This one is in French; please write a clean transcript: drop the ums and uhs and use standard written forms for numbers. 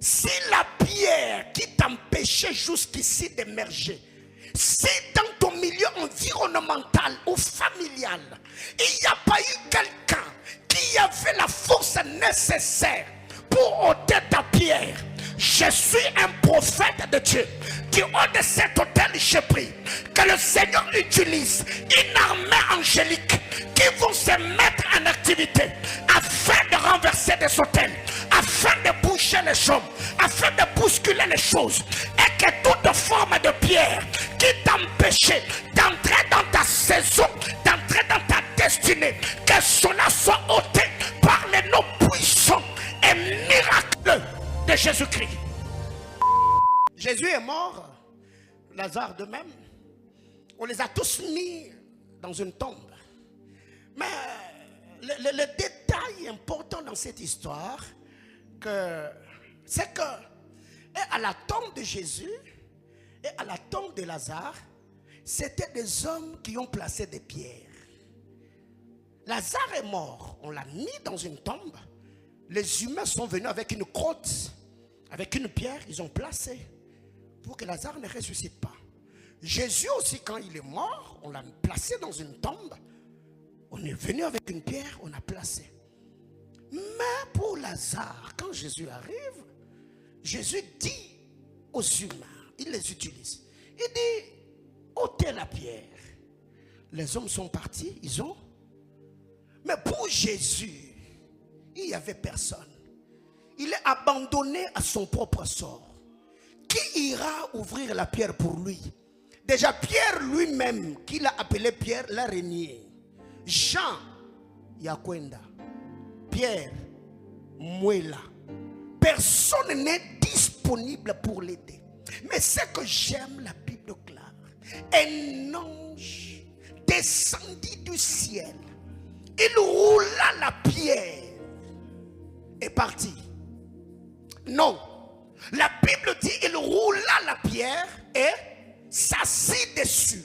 Si la pierre qui t'empêchait jusqu'ici d'émerger, si dans ton milieu environnemental ou familial, il n'y a pas eu quelqu'un qui avait la force nécessaire pour ôter ta pierre, je suis un prophète de Dieu qui, au de cet autel, j'ai pris que le Seigneur utilise une armée angélique qui vont se mettre en activité afin de renverser des autels, afin de boucher les choses, afin de bousculer les choses, et que toute forme de pierre qui t'empêchait d'entrer dans ta saison, d'entrer dans ta destinée, que cela soit ôté par les noms puissants et miraculeux de Jésus-Christ. Jésus est mort, Lazare de même. On les a tous mis dans une tombe. Mais le détail important dans cette histoire, c'est que à la tombe de Jésus et à la tombe de Lazare, c'était des hommes qui ont placé des pierres. Lazare est mort, on l'a mis dans une tombe. Les humains sont venus avec une crotte, avec une pierre, ils ont placé pour que Lazare ne ressuscite pas. Jésus aussi, quand il est mort, on l'a placé dans une tombe. On est venu avec une pierre, on a placé. Mais pour Lazare, quand Jésus arrive, Jésus dit aux humains, il les utilise. Il dit, ôtez la pierre. Les hommes sont partis, ils ont. Mais pour Jésus, il n'y avait personne. Il est abandonné à son propre sort. Qui ira ouvrir la pierre pour lui? Déjà Pierre lui-même, qu'il a appelé Pierre, l'a renié. Jean, Yakwenda. Pierre, Mouela. Personne n'est disponible pour l'aider. Mais ce que j'aime, la Bible déclare, un ange descendit du ciel. Il roula la pierre et partit. Non. La Bible dit il roula la pierre et s'assit dessus.